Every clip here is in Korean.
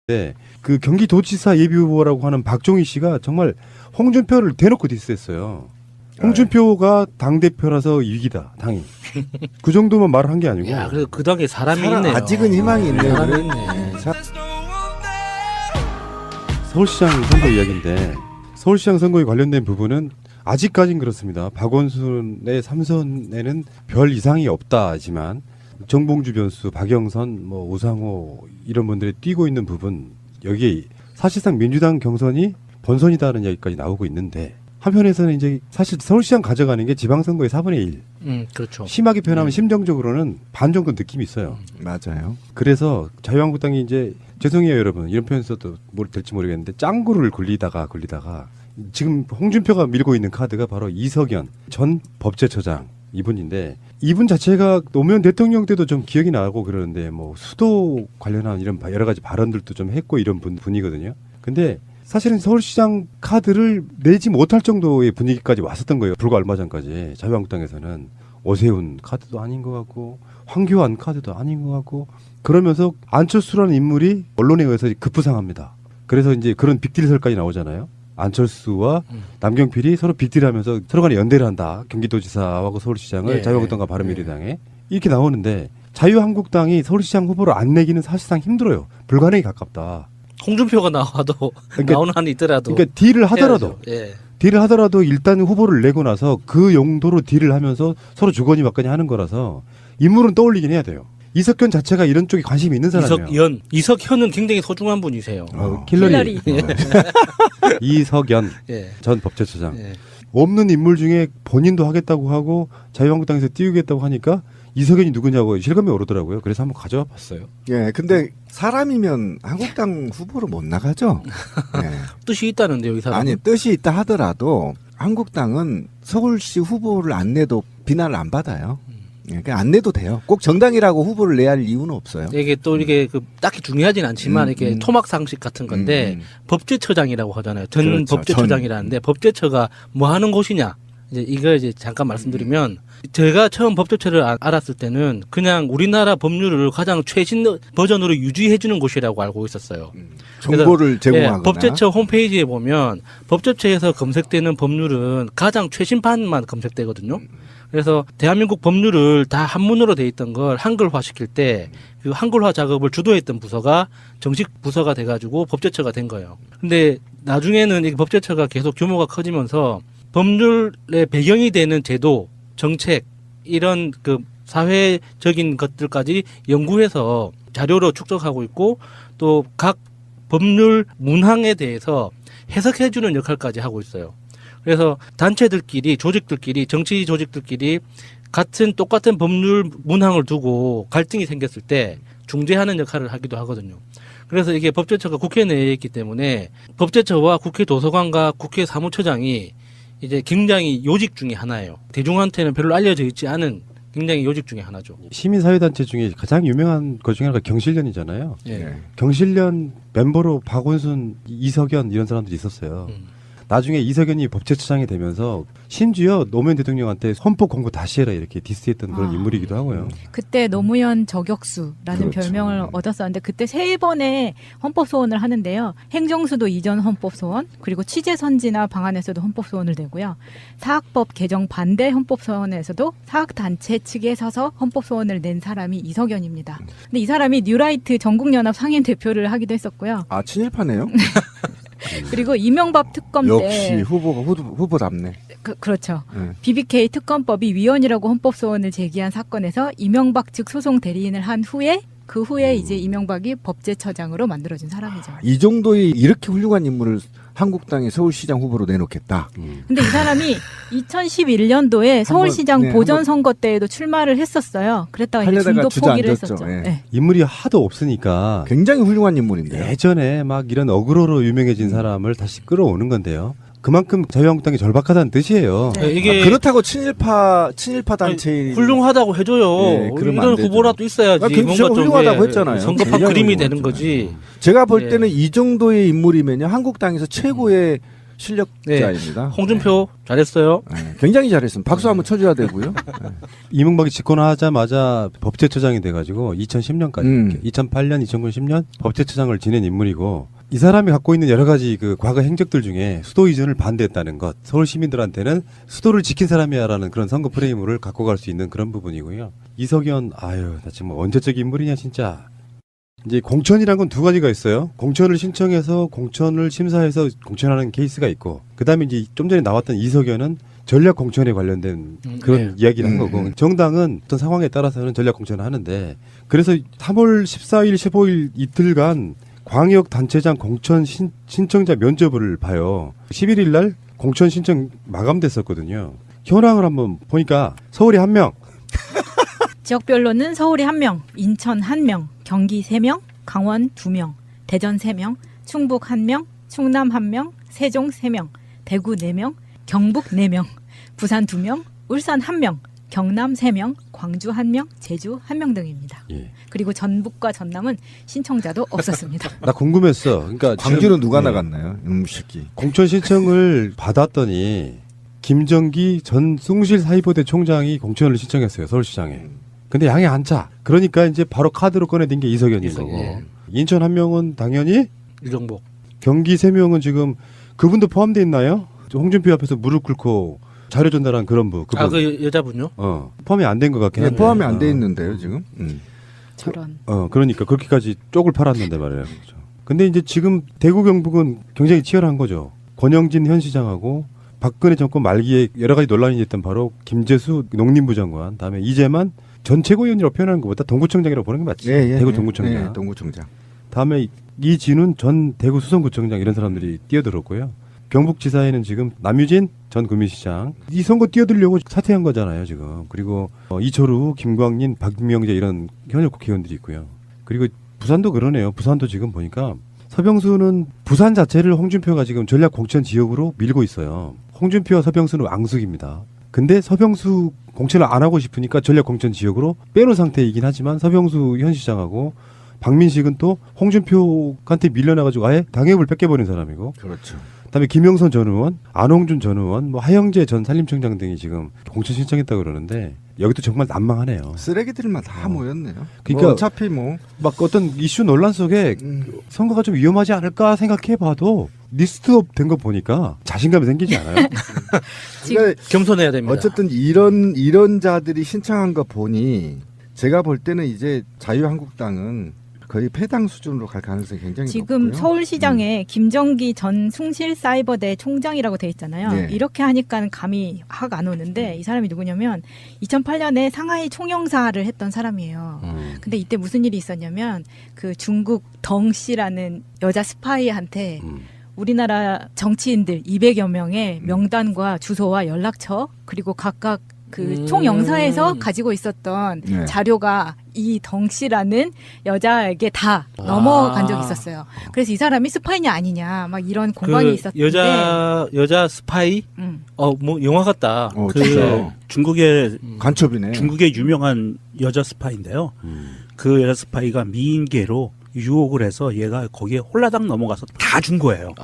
네, 그 경기도지사 예비후보라고 하는 박종희 씨가 정말 홍준표를 대놓고 디스했어요. 홍준표가 당대표라서 위기다, 당이. 그 정도만 말을 한 게 아니고. 야, 그래도 그 덕에 사람이 있네요. 아직은 희망이 있네요. 사람이 있네. 서울시장 선거 이야기인데 서울시장 선거에 관련된 부분은 아직까진 그렇습니다. 박원순의 3선에는 별 이상이 없다지만 정봉주 변수, 박영선, 뭐 오상호 이런 분들이 뛰고 있는 부분 여기에 사실상 민주당 경선이 본선이다는 이야기까지 나오고 있는데 한편에서는 이제 사실 서울시장 가져가는 게 지방선거의 4분의 1. 그렇죠. 심하게 표현하면 심정적으로는 반 정도 느낌이 있어요. 맞아요. 그래서 자유한국당이 이제 죄송해요 여러분 이런 표현 써도 뭘 될지 모르겠는데 짱구를 굴리다가 지금 홍준표가 밀고 있는 카드가 바로 이석연 전 법제처장 이분인데 이분 자체가 노무현 대통령 때도 좀 기억이 나고 그러는데 뭐 수도 관련한 이런 여러 가지 발언들도 좀 했고 이런 분이거든요. 근데 사실은 서울시장 카드를 내지 못할 정도의 분위기까지 왔었던 거예요. 불과 얼마 전까지 자유한국당에서는 오세훈 카드도 아닌 것 같고 황교안 카드도 아닌 것 같고 그러면서 안철수라는 인물이 언론에 의해서 급부상합니다. 그래서 이제 그런 빅딜설까지 나오잖아요. 안철수와 남경필이 서로 빅딜하면서 서로 간에 연대를 한다. 경기도지사하고 서울시장을 네, 자유한국당과 바른미래당에 이렇게 나오는데 자유한국당이 서울시장 후보를 안 내기는 사실상 힘들어요. 불가능에 가깝다. 홍준표가 나와도 그러니까, 나오는 한이 있더라도 그러니까 딜을 하더라도 예. 딜을 하더라도 일단 후보를 내고 나서 그 용도로 딜을 하면서 서로 주거니 받거니 하는 거라서 인물은 떠올리긴 해야 돼요. 이석현 자체가 이런 쪽에 관심이 있는 사람이에요. 이석현은 굉장히 소중한 분이세요. 킬러리. 이석연 예. 전 법제처장. 예. 없는 인물 중에 본인도 하겠다고 하고 자유한국당에서 띄우겠다고 하니까 이석연이 누구냐고 실감이 오르더라고요. 그래서 한번 가져와 봤어요. 예, 근데 사람이면 한국당 후보로 못 나가죠. 예. 뜻이 있다는데요, 이 사람. 아니 뜻이 있다 하더라도 한국당은 서울시 후보를 안 내도 비난을 안 받아요. 예, 그냥 안 내도 돼요. 꼭 정당이라고 후보를 내야 할 이유는 없어요. 이게 또 이게 그 딱히 중요하진 않지만 이게 토막 상식 같은 건데 음. 법제처장이라고 하잖아요. 전 그렇죠. 법제처장이라는데 법제처가 뭐 하는 곳이냐? 이제 이걸 이제 잠깐 말씀드리면 제가 처음 법제처를 알았을 때는 그냥 우리나라 법률을 가장 최신 버전으로 유지해 주는 곳이라고 알고 있었어요. 정보를 제공하거나. 예, 법제처 홈페이지에 보면 법제처에서 검색되는 법률은 가장 최신판만 검색되거든요. 그래서 대한민국 법률을 다 한문으로 돼 있던 걸 한글화 시킬 때 그 한글화 작업을 주도했던 부서가 정식 부서가 돼가지고 법제처가 된 거예요. 근데 나중에는 이 법제처가 계속 규모가 커지면서 법률의 배경이 되는 제도, 정책 이런 그 사회적인 것들까지 연구해서 자료로 축적하고 있고 또 각 법률 문항에 대해서 해석해주는 역할까지 하고 있어요. 그래서 단체들끼리, 조직들끼리, 정치 조직들끼리 똑같은 법률 문항을 두고 갈등이 생겼을 때 중재하는 역할을 하기도 하거든요. 그래서 이게 법제처가 국회 내에 있기 때문에 법제처와 국회 도서관과 국회 사무처장이 이제 굉장히 요직 중에 하나예요. 대중한테는 별로 알려져 있지 않은 굉장히 요직 중에 하나죠. 시민사회단체 중에 가장 유명한 것 중에 하나가 경실련이잖아요. 예. 경실련 멤버로 박원순, 이석연 이런 사람들이 있었어요. 나중에 이석연이 법제처장이 되면서 심지어 노무현 대통령한테 헌법 공부 다시 해라 이렇게 디스했던 그런 인물이기도 하고요. 그때 노무현 저격수라는 그렇죠. 별명을 얻었었는데 그때 3번의 헌법 소원을 하는데요. 행정수도 이전 헌법 소원, 그리고 취재 선진화 방안에서도 헌법 소원을 내고요. 사학법 개정 반대 헌법 소원에서도 사학 단체 측에 서서 헌법 소원을 낸 사람이 이석연입니다. 근데 이 사람이 뉴라이트 전국연합 상임 대표를 하기도 했었고요. 아 친일파네요. 그리고 이명박 특검 역시 때 후보가 후보답네. 그렇죠. 네. BBK 특검법이 위헌이라고 헌법 소원을 제기한 사건에서 이명박 측 소송 대리인을 한 후에 그 후에 이제 이명박이 법제처장으로 만들어진 사람이죠. 이 정도의 이렇게 훌륭한 인물을 한국당의 서울시장 후보로 내놓겠다. 근데 이 사람이 2011년도에 서울시장 네, 보전선거 때에도 출마를 했었어요. 그랬다가 이제 하려다가 중도 포기를 주저앉았죠. 했었죠. 예. 네. 인물이 하도 없으니까 굉장히 훌륭한 인물인데요. 예전에 막 이런 어그로로 유명해진 사람을 다시 끌어오는 건데요. 그만큼 자유한국당이 절박하다는 뜻이에요. 네. 이게 그렇다고 친일파 단체 훌륭하다고 해줘요. 예, 그러면 안 이런 되죠. 후보라도 있어야지. 굉장히 뭔가 좀 훌륭하다고 했잖아요. 성급한 굉장히 그림이 훌륭하잖아요. 되는 거지. 제가 볼 예. 때는 이 정도의 인물이면요 한국당에서 최고의 실력자입니다. 홍준표 잘했어요. 네, 굉장히 잘했습니다. 박수 한번 쳐줘야 되고요. 네. 이명박이 집권하자마자 법제처장이 돼가지고 2010년까지 2008년, 2009년, 10년 법제처장을 지낸 인물이고 이 사람이 갖고 있는 여러 가지 그 과거 행적들 중에 수도 이전을 반대했다는 것, 서울 시민들한테는 수도를 지킨 사람이야라는 그런 선거 프레임을 갖고 갈 수 있는 그런 부분이고요. 이석연, 아유, 나 지금 언제적 인물이냐 진짜. 이제 공천이란 건 두 가지가 있어요. 공천을 신청해서 공천을 심사해서 공천하는 케이스가 있고, 그 다음에 이제 좀 전에 나왔던 이석연은 전략 공천에 관련된 그런 이야기를 한 거고, 정당은 어떤 상황에 따라서는 전략 공천을 하는데, 그래서 3월 14일, 15일 이틀간 광역단체장 공천 신청자 면접을 봐요. 11일 날 공천 신청 마감됐었거든요. 현황을 한번 보니까 서울이 1명, 지역별로는 서울이 1명, 인천 1명, 경기 3명, 강원 2명, 대전 3명, 충북 1명, 충남 1명, 세종 3명, 대구 4명, 경북 4명, 부산 2명, 울산 1명, 경남 3명, 광주 1명, 제주 1명 등입니다. 예. 그리고 전북과 전남은 신청자도 없었습니다. 나 궁금했어. 그러니까 광주는 누가 네. 나갔나요? 새끼. 공천 신청을 받았더니 김정기 전 숭실 사이버대 총장이 공천을 신청했어요. 서울시장에. 근데 양이 안 차. 그러니까 이제 바로 카드로 꺼내든 게 이석연인 거고. 예. 인천 1명은 당연히, 이정복. 경기 3명은 지금 그분도 포함되어 있나요? 홍준표 앞에서 무릎 꿇고 자료 전달한 그런 분. 그분. 그 여자분요? 포함이 안 된 것 같긴 네, 한데. 포함이 안 돼 있는데요 지금. 저런. 그러니까 그렇게까지 쪽을 팔았는데 말이에요. 그렇죠. 근데 이제 지금 대구 경북은 굉장히 치열한 거죠. 권영진 현 시장하고 박근혜 정권 말기에 여러 가지 논란이 있던 바로 김재수 농림부 장관, 다음에 이재만 전 최고위원이라고 표현하는 것보다 동구청장이라고 보는 게 맞지. 대구 동구청장. 네, 동구청장. 다음에 이진훈 전 대구 수성구청장 이런 사람들이 뛰어들었고요. 경북지사에는 지금 남유진 전 구미시장 이 선거 뛰어들려고 사퇴한 거잖아요 지금. 그리고 이철우, 김광린, 박명재 이런 현역 국회의원들이 있고요. 그리고 부산도 그러네요. 부산도 지금 보니까 서병수는 부산 자체를 홍준표가 지금 전략 공천 지역으로 밀고 있어요. 홍준표와 서병수는 앙숙입니다. 근데 서병수 공천을 안 하고 싶으니까 전략 공천 지역으로 빼놓은 상태이긴 하지만 서병수 현 시장하고 박민식은 또 홍준표한테 밀려나가지고 아예 당협을 뺏겨버린 사람이고, 그렇죠. 그다음에 김영선 전 의원, 안홍준 전 의원, 뭐 하영재 전 산림청장 등이 지금 공천 신청했다고 그러는데 여기도 정말 난망하네요. 쓰레기들만 다 모였네요. 그러니까 뭐 어차피 뭐 막 어떤 이슈 논란 속에 선거가 좀 위험하지 않을까 생각해봐도 리스트업 된 거 보니까 자신감이 생기지 않아요? 그러니까 겸손해야 됩니다. 어쨌든 이런 자들이 신청한 거 보니 제가 볼 때는 이제 자유한국당은 거의 패당 수준으로 갈 가능성이 굉장히 지금 높고요. 서울시장에 김정기 전 숭실사이버대 총장이라고 돼 있잖아요. 네. 이렇게 하니까는 감이 확 안 오는데 이 사람이 누구냐면 2008년에 상하이 총영사를 했던 사람이에요. 근데 이때 무슨 일이 있었냐면 그 중국 덩 씨라는 여자 스파이한테 우리나라 정치인들 200여 명의 명단과 주소와 연락처 그리고 각각 그 총영사에서 가지고 있었던 네. 자료가 이 덩 씨라는 여자에게 다 넘어간 적이 있었어요. 그래서 이 사람이 스파이냐 아니냐 막 이런 공방이 있었는데 여자 스파이? 뭐 영화 같다. 진짜. 중국의 간첩이네. 중국의 유명한 여자 스파이인데요. 그 여자 스파이가 미인계로 유혹을 해서 얘가 거기에 홀라당 넘어가서 다 준 거예요.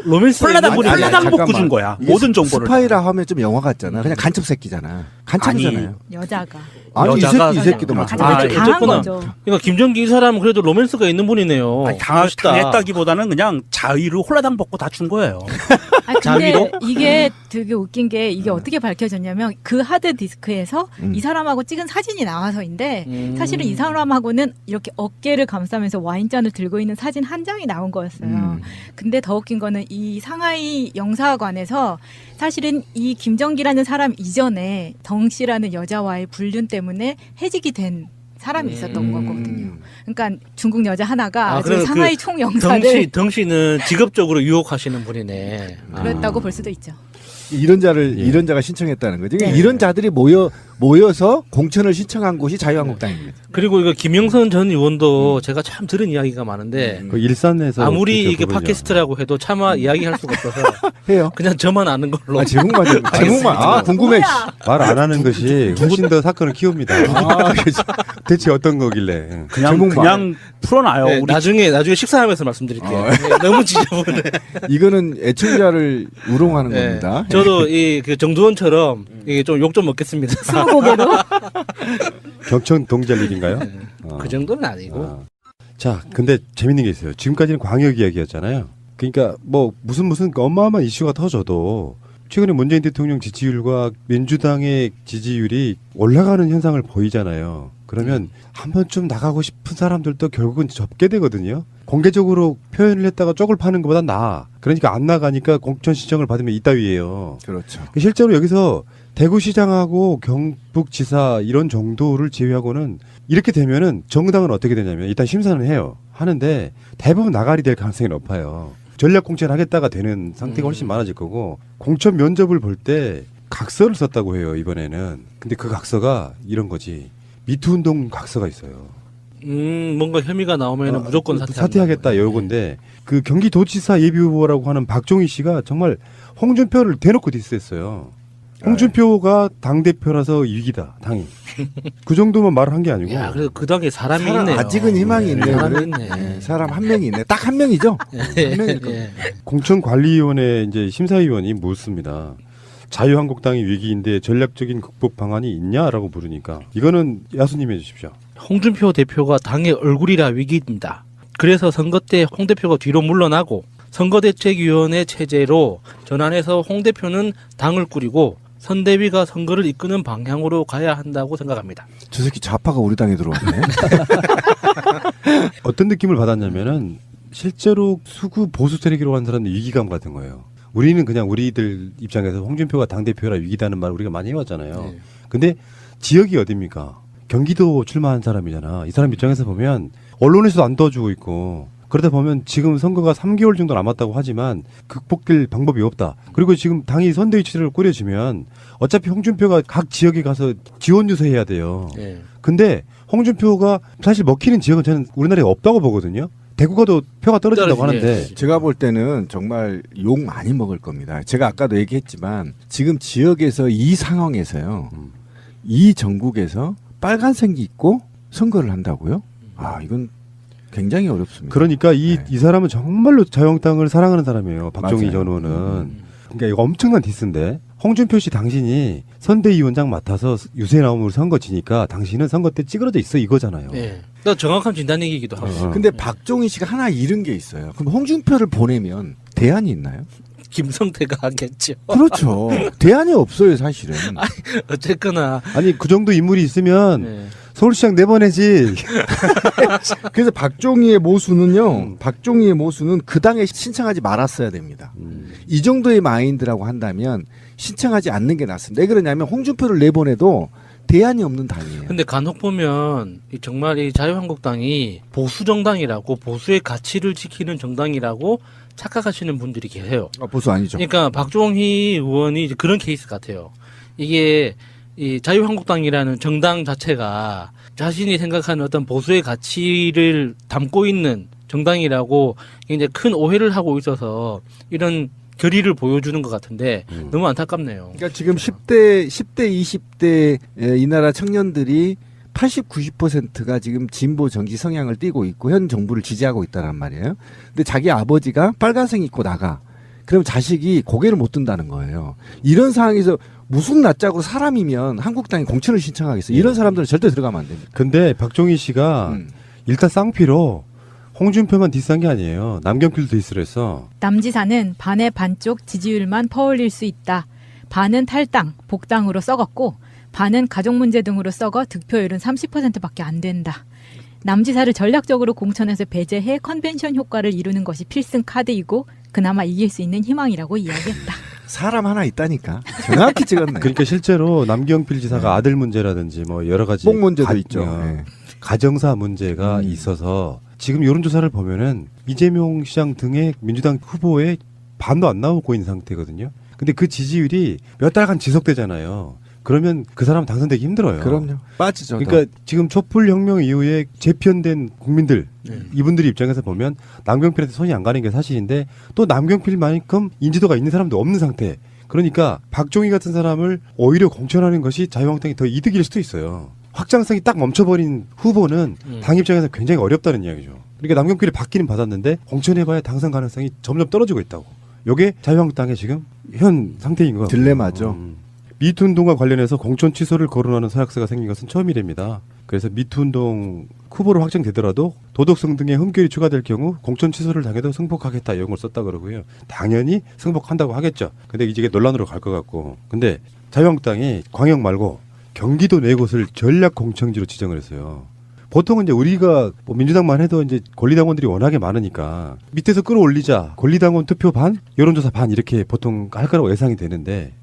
로맨스 홀라당 인물이 홀라당 잠깐만. 먹고 준 거야. 이게 모든 정보를. 스파이라 하면 좀 영화 같잖아. 그냥 간첩 새끼잖아. 간첩이잖아요. 여자가 아니 여자가 이 새끼도 가장 마찬가지. 강한 어쨌거나. 거죠. 그러니까 김정기 이 사람은 그래도 로맨스가 있는 분이네요. 아니, 멋있다. 당했다기보다는 그냥 자의로 홀라당 먹고 다 준 거예요. 아니, 근데 자기로? 이게 되게 웃긴 게 이게 어떻게 밝혀졌냐면 그 하드 디스크에서 이 사람하고 찍은 사진이 나와서인데 사실은 이 사람하고는 이렇게 어깨를 감싸면서 와인잔을 들고 있는 사진 한 장이 나온 거였어요. 근데 더 웃긴 거는 이 상하이 영사관에서 사실은 이 김정기라는 사람 이전에 덩 씨라는 여자와의 불륜 때문에 해직이 된 사람이 있었던 거거든요. 그러니까 중국 여자 하나가 아주 그러면 상하이 총영사를 덩 씨는 직업적으로 유혹하시는 분이네. 그랬다고 볼 수도 있죠. 이런 자가 신청했다는 거지. 네. 이런 자들이 모여서 공천을 신청한 곳이 자유한국당입니다. 그리고 이거 김영선 전 의원도 제가 참 들은 이야기가 많은데 그 일산에서 아무리 그때 이게 보면요. 팟캐스트라고 해도 차마 이야기할 수가 없어서 해요. 그냥 저만 아는 걸로. 아, 제목만 제목만 궁금해. 말 안 하는 것이 훨씬 더 사건을 키웁니다. 대체 어떤 거길래? 그냥 풀어놔요. 네, 우리 나중에 식사하면서 말씀드릴게요. 네, 너무 지저분해. 이거는 애청자를 우롱하는 네, 겁니다. 저도 그 정두원처럼 이게 좀 욕 좀 먹겠습니다. 스무고개로 경청 동절 일인가요? 그 정도는 아니고. 아. 자, 근데 재밌는 게 있어요. 지금까지는 광역 이야기였잖아요. 그러니까 뭐 무슨 어마어마한 이슈가 터져도 최근에 문재인 대통령 지지율과 민주당의 지지율이 올라가는 현상을 보이잖아요. 그러면 한 번쯤 나가고 싶은 사람들도 결국은 접게 되거든요. 공개적으로 표현을 했다가 쪽을 파는 것보다 나아. 그러니까 안 나가니까 공천 신청을 받으면 이따위예요. 그렇죠. 실제로 여기서 대구시장하고 경북지사 이런 정도를 제외하고는 이렇게 되면은 정당은 어떻게 되냐면 일단 심사는 해요. 하는데 대부분 나가리 될 가능성이 높아요. 전략 공천하겠다가 되는 상태가 훨씬 많아질 거고 공천 면접을 볼 때 각서를 썼다고 해요. 이번에는. 근데 그 각서가 이런 거지. 미투 운동 각서가 있어요. 뭔가 혐의가 나오면 무조건 사퇴하겠다 요건데 그 경기도지사 예비후보라고 하는 박종희 씨가 정말 홍준표를 대놓고 디스했어요. 홍준표가 당대표라서 위기다, 당이. 그 정도만 말을 한 게 아니고. 야, 그래도 그 당에 사람이 있네요. 아직은 희망이 있네요. 사람이 그래. 있네. 네, 사람 한 명이 있네. 딱 한 명이죠. 한 명일 겁니다. 예. 공천관리위원회 이제 심사위원이 묻습니다. 자유한국당이 위기인데 전략적인 극복 방안이 있냐라고 물으니까 이거는 야수님 해주십시오. 홍준표 대표가 당의 얼굴이라 위기입니다. 그래서 선거 때 홍 대표가 뒤로 물러나고 선거대책위원회 체제로 전환해서 홍 대표는 당을 꾸리고 선대위가 선거를 이끄는 방향으로 가야 한다고 생각합니다. 저 새끼 좌파가 우리 당에 들어왔네. 어떤 느낌을 받았냐면은 실제로 수구 보수 세력이라고 하는 사람들 위기감 같은 거예요. 우리는 그냥 우리들 입장에서 홍준표가 당대표라 위기다는 말을 우리가 많이 해왔잖아요. 네. 근데 지역이 어딥니까? 경기도 출마한 사람이잖아. 이 사람 입장에서 보면 언론에서도 안 도와주고 있고 그러다 보면 지금 선거가 3개월 정도 남았다고 하지만 극복될 방법이 없다. 그리고 지금 당이 선대위 체제를 꾸려지면 어차피 홍준표가 각 지역에 가서 지원 유세해야 돼요. 예. 근데 홍준표가 사실 먹히는 지역은 저는 우리나라에 없다고 보거든요. 대구가도 표가 떨어진다고 떨어지지. 하는데 제가 볼 때는 정말 욕 많이 먹을 겁니다. 제가 아까도 얘기했지만 지금 지역에서 이 상황에서요. 이 전국에서 빨간색이 있고 선거를 한다고요? 아, 이건 굉장히 어렵습니다. 그러니까 이 사람은 정말로 자유한국당을 사랑하는 사람이에요. 박정희 맞아요. 전 의원은. 그러니까 이거 엄청난 디스인데 홍준표 씨 당신이 선대위원장 맡아서 유세 나오면 우리 선거 지니까 당신은 선거 때 찌그러져 있어 이거잖아요. 예. 그러니까 정확한 진단 얘기이기도 하고. 근데 박종희 씨가 하나 잃은 게 있어요. 그럼 홍준표를 보내면 대안이 있나요? 김성태가 하겠죠. 그렇죠. 대안이 없어요, 사실은. 어쨌거나. 아니 그 정도 인물이 있으면 예. 서울시장 내보내지. 그래서 박종희의 모수는요. 박종희의 모수는 그 당에 신청하지 말았어야 됩니다. 이 정도의 마인드라고 한다면 신청하지 않는 게 낫습니다. 왜 그러냐면 홍준표를 내보내도 대안이 없는 당이에요. 근데 간혹 보면 정말 이 자유한국당이 보수 정당이라고 보수의 가치를 지키는 정당이라고 착각하시는 분들이 계세요. 보수 아니죠. 그러니까 박종희 의원이 이제 그런 케이스 같아요. 이게 이 자유한국당이라는 정당 자체가 자신이 생각하는 어떤 보수의 가치를 담고 있는 정당이라고 굉장히 큰 오해를 하고 있어서 이런 결의를 보여주는 것 같은데 너무 안타깝네요. 그러니까 지금 10대, 20대 이 나라 청년들이 80, 90%가 지금 진보 정치 성향을 띠고 있고 현 정부를 지지하고 있다란 말이에요. 근데 자기 아버지가 빨간색 입고 나가. 그럼 자식이 고개를 못 든다는 거예요. 이런 상황에서 무슨 낯짝으로 사람이면 한국당이 공천을 신청하겠어요. 이런 사람들은 절대 들어가면 안 됩니다. 근데 박종희 씨가 일단 쌍피로 홍준표만 디스한 게 아니에요. 남경필도 디스를 했어. 남지사는 반의 반쪽 지지율만 퍼올릴 수 있다. 반은 탈당, 복당으로 썩었고 반은 가족 문제 등으로 썩어 득표율은 30%밖에 안 된다. 남지사를 전략적으로 공천해서 배제해 컨벤션 효과를 이루는 것이 필승 카드이고 그나마 이길 수 있는 희망이라고 이야기했다. 사람 하나 있다니까. 정확히 찍었네. 그러니까 실제로 남경필 지사가 아들 문제라든지 뭐 여러 가지 목 문제도 있죠. 네. 가정사 문제가 있어서 지금 여론조사를 보면은 이재명 시장 등의 민주당 후보의 반도 안 나오고 있는 상태거든요. 근데 그 지지율이 몇 달간 지속되잖아요. 그러면 그 사람 당선되기 힘들어요. 그럼요. 빠지죠. 그러니까 지금 촛불혁명 이후에 재편된 국민들 네. 이분들 입장에서 보면 남경필한테 손이 안 가는 게 사실인데 또 남경필만큼 인지도가 있는 사람도 없는 상태. 그러니까 박종희 같은 사람을 오히려 공천하는 것이 자유한국당이 더 이득일 수도 있어요. 확장성이 딱 멈춰버린 후보는 당 입장에서 굉장히 어렵다는 이야기죠. 그러니까 남경필이 받기는 받았는데 공천해봐야 당선 가능성이 점점 떨어지고 있다고. 이게 자유한국당의 지금 현 상태인 것 같아요. 딜레마죠. 미투 운동과 관련해서 공천 취소를 거론하는 서약서가 생긴 것은 처음이랍니다. 그래서 미투 운동 후보로 확정되더라도 도덕성 등의 흠결이 추가될 경우 공천 취소를 당해도 승복하겠다 이런 걸 썼다 그러고요. 당연히 승복한다고 하겠죠. 근데 이게 논란으로 갈 것 같고. 근데 자유한국당이 광역 말고 경기도 네 곳을 전략 공천지로 지정을 했어요. 보통은 이제 우리가 뭐 민주당만 해도 이제 권리당원들이 워낙에 많으니까 밑에서 끌어올리자 권리당원 투표 반, 여론조사 반 이렇게 보통 할 거라고 예상이 되는데,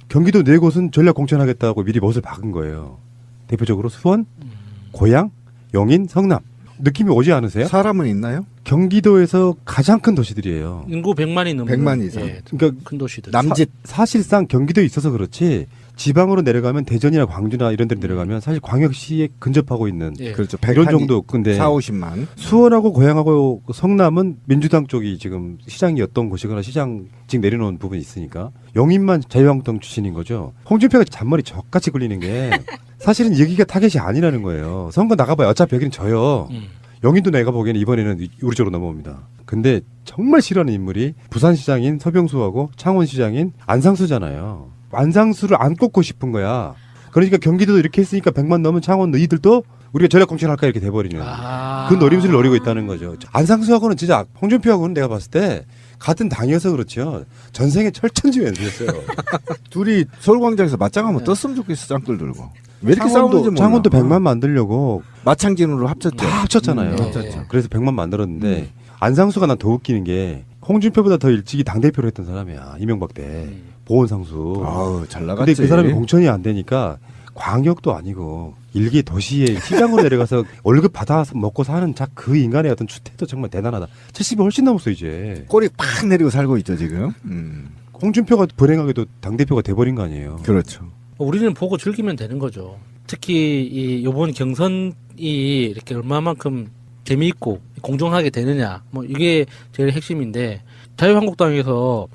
경기도 네 곳은 전략 공천하겠다고 미리 멋을 박은 거예요. 대표적으로 수원, 고양, 영인, 성남. 느낌이 오지 않으세요? 사람은 있나요? 경기도에서 가장 큰 도시들이에요. 인구 100만이 넘는 100만 이상. 예, 그러니까 큰 도시들. 남짓. 사실상 경기도에 있어서 그렇지 지방으로 내려가면 대전이나 광주나 이런 데로 내려가면 사실 광역시에 근접하고 있는 예. 그렇죠. 이런 100한 정도. 근데 4, 50만. 수원하고 고양하고 성남은 민주당 쪽이 지금 시장이었던 곳이거나 시장직 내려놓은 부분이 있으니까 영인만 자유한국당 출신인 거죠. 홍준표가 잔머리 젖같이 굴리는 게 사실은 여기가 타겟이 아니라는 거예요. 선거 나가봐야 어차피 여기는 져요. 영인도 내가 보기에는 이번에는 우리 쪽으로 넘어옵니다. 근데 정말 싫어하는 인물이 부산시장인 서병수하고 창원시장인 안상수잖아요. 안상수를 안 꼽고 싶은 거야. 그러니까 경기도도 이렇게 했으니까 100만 넘은 창원 너희들도 우리가 전략 공천할까 이렇게 돼버리는 그 노림수를 노리고 있다는 거죠. 안상수하고는 진짜 홍준표하고는 내가 봤을 때 같은 당이어서 그렇죠. 전생에 철천지면서였어요. 둘이 서울광장에서 맞짱하면 떴으면 좋겠어. 짱돌 들고. 왜 이렇게 싸우는지 몰라. 창원도 100만 만들려고 마창진으로 합쳤죠. 다 합쳤잖아요. 합쳤죠. 그래서 100만 만들었는데 안상수가 난 더 웃기는 게 홍준표보다 더 일찍이 당대표를 했던 사람이야. 이명박 때. 보훈상수. 아우, 잘 나갔지. 근데 그 사람이 공천이 안 되니까 광역도 아니고 일개 도시에 시장으로 내려가서 월급 받아서 먹고 사는 그 인간의 어떤 추태도 정말 대단하다. 70이 훨씬 넘었어 이제. 꼬리 팍 내리고 살고 있죠 지금. 홍준표가 불행하게도 당대표가 돼버린 거 아니에요. 그렇죠. 우리는 보고 즐기면 되는 거죠. 특히 이 이번 경선이 이렇게 얼마만큼 재미있고 공정하게 되느냐, 뭐 이게 제일 핵심인데 자유한국당에서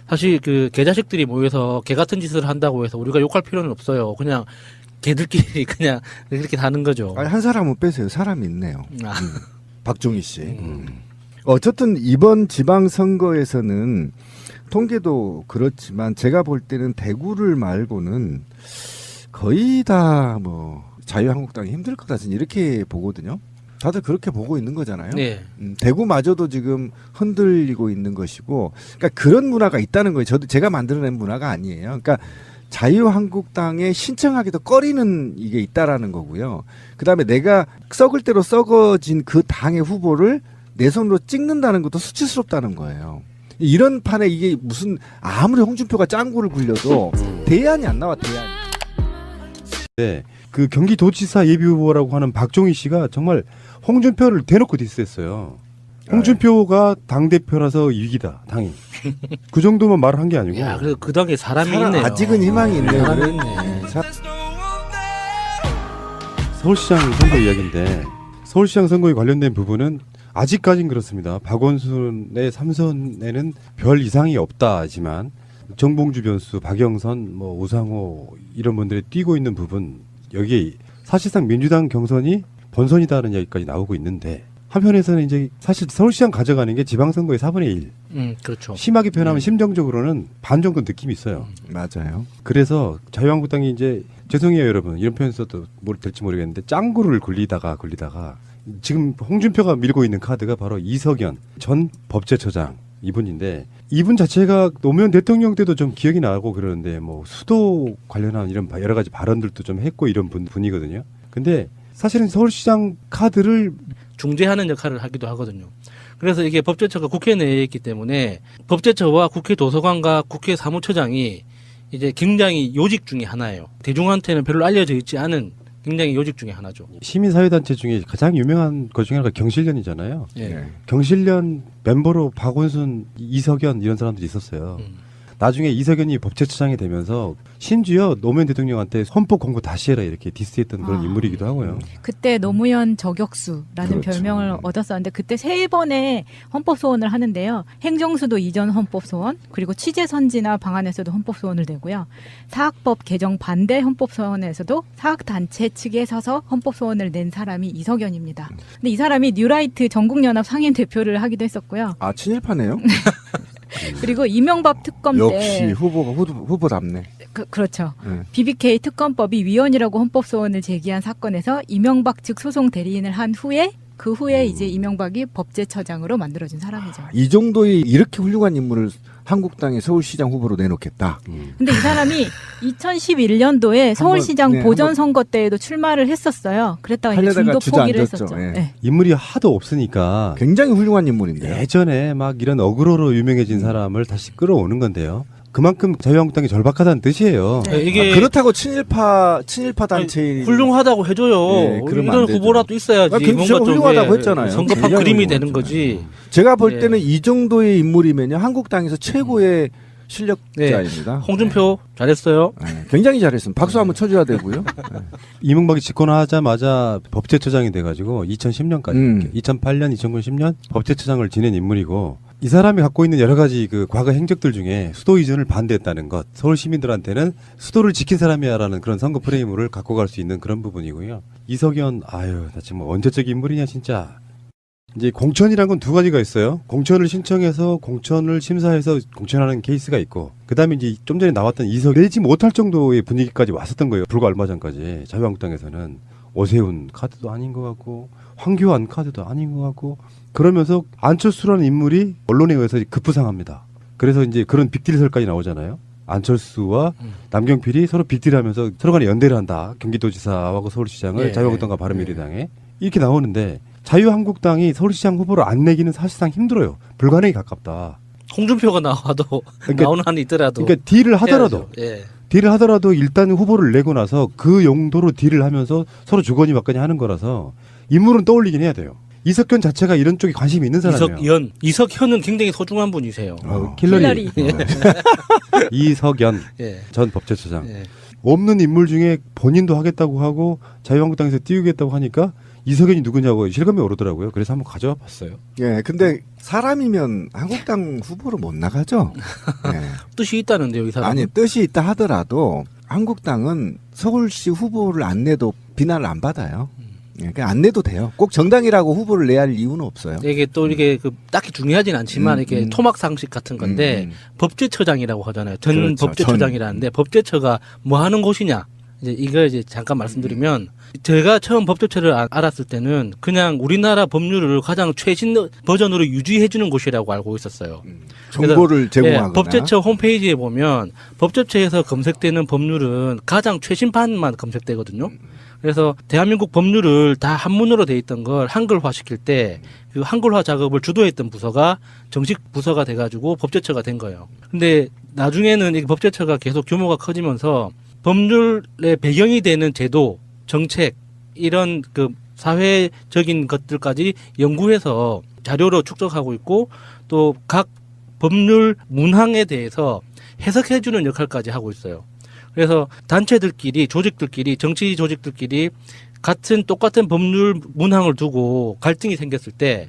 사실 그 개자식들이 모여서 개 같은 짓을 한다고 해서 우리가 욕할 필요는 없어요. 그냥 개들끼리 그냥 이렇게 다는 거죠. 아니, 한 사람은 빼세요. 사람이 있네요. 아. 박종희 씨. 어쨌든 이번 지방선거에서는 통계도 그렇지만 제가 볼 때는 대구를 말고는 거의 다 뭐 자유한국당이 힘들 거다 이렇게 보거든요. 다들 그렇게 보고 있는 거잖아요. 네. 대구마저도 지금 흔들리고 있는 것이고, 그러니까 그런 문화가 있다는 거예요. 제가 만들어낸 문화가 아니에요. 그러니까 자유한국당에 신청하기도 꺼리는 이게 있다라는 거고요. 그다음에 내가 썩을 대로 썩어진 그 당의 후보를 내 손으로 찍는다는 것도 수치스럽다는 거예요. 이런 판에 이게 무슨 아무리 홍준표가 짱구를 굴려도 대안이 안 나와. 대안. 네, 그 경기도지사 예비후보라고 하는 박종희 씨가 정말 홍준표를 대놓고 디스했어요. 홍준표가 당대표라서 위기다, 당이. 그 정도만 말을 한 게 아니고. 야, 그 덕에 사람이 있네요. 아직은 희망이 있네요. 사람이 있네. 서울시장 선거 이야기인데 서울시장 선거에 관련된 부분은 아직까진 그렇습니다. 박원순의 3선에는 별 이상이 없다지만 정봉주 변수, 박영선, 뭐 우상호 이런 분들이 뛰고 있는 부분 여기에 사실상 민주당 경선이 본선이다는 이야기까지 나오고 있는데 한편에서는 이제 사실 서울시장 가져가는 게 지방선거의 4분의 1. 그렇죠. 심하게 표현하면 심정적으로는 반 정도 느낌이 있어요. 맞아요. 그래서 자유한국당이 이제 죄송해요 여러분 이런 표현 써도 될지 모르겠는데 짱구를 굴리다가 지금 홍준표가 밀고 있는 카드가 바로 이석연 전 법제처장 이분인데 이분 자체가 노무현 대통령 때도 좀 기억이 나고 그러는데 뭐 수도 관련한 이런 여러 가지 발언들도 좀 했고 이런 분이거든요. 근데 사실은 서울시장 카드를 중재하는 역할을 하기도 하거든요. 그래서 이게 법제처가 국회 내에 있기 때문에 법제처와 국회 도서관과 국회 사무처장이 이제 굉장히 요직 중에 하나예요. 대중한테는 별로 알려져 있지 않은 굉장히 요직 중에 하나죠. 시민사회단체 중에 가장 유명한 것 중에 하나가 경실련이잖아요. 예. 네. 경실련 멤버로 박원순, 이석연 이런 사람들이 있었어요. 나중에 이석연이 법제처장이 되면서 심지어 노무현 대통령한테 헌법 공부 다시 해라 이렇게 디스했던 그런 아. 인물이기도 하고요. 그때 노무현 저격수라는 그렇죠. 별명을 얻었었는데 그때 3번의 헌법 소원을 하는데요. 행정수도 이전 헌법 소원, 그리고 취재 선지나 방안에서도 헌법 소원을 내고요. 사학법 개정 반대 헌법 소원에서도 사학 단체 측에 서서 헌법 소원을 낸 사람이 이석연입니다. 근데 이 사람이 뉴라이트 전국연합 상임 대표를 하기도 했었고요. 아 친일파네요. 그리고 이명박 특검 역시 때 후보가 후보답네. 그렇죠. 네. BBK 특검법이 위헌이라고 헌법 소원을 제기한 사건에서 이명박 측 소송 대리인을 한 후에 그 후에 이제 이명박이 법제처장으로 만들어진 사람이죠. 이 정도의 이렇게 훌륭한 인물을 한국당의 서울시장 후보로 내놓겠다. 근데 이 사람이 2011년도에 서울시장 네, 보전선거 때에도 출마를 했었어요. 그랬다가 이제 하려다가 중도 포기를 주저앉았죠. 했었죠. 예. 네. 인물이 하도 없으니까 굉장히 훌륭한 인물인데요. 예전에 막 이런 어그로로 유명해진 사람을 다시 끌어오는 건데요. 그만큼 자유한국당이 절박하다는 뜻이에요. 네. 이게 그렇다고 친일파 단체인 훌륭하다고 해줘요. 예, 그러면 안 이런 되죠. 후보라도 있어야지. 아, 김수현 뭔가 좀, 훌륭하다고 예, 했잖아요. 선거판 굉장히 그림이 되는 훌륭했잖아요. 거지. 제가 볼 예. 때는 이 정도의 인물이면요 한국당에서 최고의 실력자입니다. 홍준표 잘했어요. 네, 굉장히 잘했습니다. 박수 한번 쳐줘야 되고요. 네. 이명박이 집권하자마자 법제처장이 돼가지고 2010년까지 2008년, 2009년, 10년 법제처장을 지낸 인물이고 이 사람이 갖고 있는 여러 가지 그 과거 행적들 중에 수도 이전을 반대했다는 것, 서울 시민들한테는 수도를 지킨 사람이야라는 그런 선거 프레임을 갖고 갈 수 있는 그런 부분이고요. 이석연, 아유, 나 지금 언제적 인물이냐 진짜. 이제 공천이란 건 두 가지가 있어요. 공천을 신청해서 공천을 심사해서 공천하는 케이스가 있고, 그 다음에 이제 좀 전에 나왔던 이석연 내지 못할 정도의 분위기까지 왔었던 거예요. 불과 얼마 전까지 자유한국당에서는 오세훈 카드도 아닌 것 같고, 황교안 카드도 아닌 것 같고, 그러면서 안철수라는 인물이 언론에 의해서 급부상합니다. 그래서 이제 그런 빅딜설까지 나오잖아요. 안철수와 남경필이 서로 빅딜하면서 서로 간에 연대를 한다. 경기도지사하고 서울시장을 예, 자유한국당과 바른미래당에 이렇게 나오는데 자유한국당이 서울시장 후보를 안 내기는 사실상 힘들어요. 불가능에 가깝다. 홍준표가 나와도 그러니까- 나오는 한이 있더라도 그러니까 딜을 하더라도 해야죠. 예. 딜을 하더라도 일단 후보를 내고 나서 그 용도로 딜을 하면서 서로 주거니 받거니 하는 거라서 인물은 떠올리긴 해야 돼요. 이석현 자체가 이런 쪽에 관심이 있는 사람이에요. 이석현은 굉장히 소중한 분이세요. 킬러리. 킬러리. 이석연 예. 전 법제처장. 예. 없는 인물 중에 본인도 하겠다고 하고 자유한국당에서 띄우겠다고 하니까 이석연이 누구냐고 실감이 오르더라고요. 그래서 한번 가져와 봤어요. 예, 근데 사람이면 한국당 후보로 못 나가죠. 예. 뜻이 있다는데요, 이 사람. 아니 뜻이 있다 하더라도 한국당은 서울시 후보를 안 내도 비난을 안 받아요. 예, 그냥 안 내도 돼요. 꼭 정당이라고 후보를 내야 할 이유는 없어요. 이게 또 이게 그 딱히 중요하진 않지만 이게 토막 상식 같은 건데 음. 법제처장이라고 하잖아요. 전 그렇죠. 법제처장이라는데 법제처가 뭐 하는 곳이냐? 이제 이걸 이제 잠깐 말씀드리면 제가 처음 법제처를 알았을 때는 그냥 우리나라 법률을 가장 최신 버전으로 유지해 주는 곳이라고 알고 있었어요. 정보를 제공하거나. 예, 법제처 홈페이지에 보면 법제처에서 검색되는 법률은 가장 최신판만 검색되거든요. 그래서 대한민국 법률을 다 한문으로 돼 있던 걸 한글화 시킬 때 그 한글화 작업을 주도했던 부서가 정식 부서가 돼가지고 법제처가 된 거예요. 근데 나중에는 이 법제처가 계속 규모가 커지면서 법률의 배경이 되는 제도, 정책 이런 그 사회적인 것들까지 연구해서 자료로 축적하고 있고 또 각 법률 문항에 대해서 해석해주는 역할까지 하고 있어요. 그래서 단체들끼리, 조직들끼리, 정치 조직들끼리 똑같은 법률 문항을 두고 갈등이 생겼을 때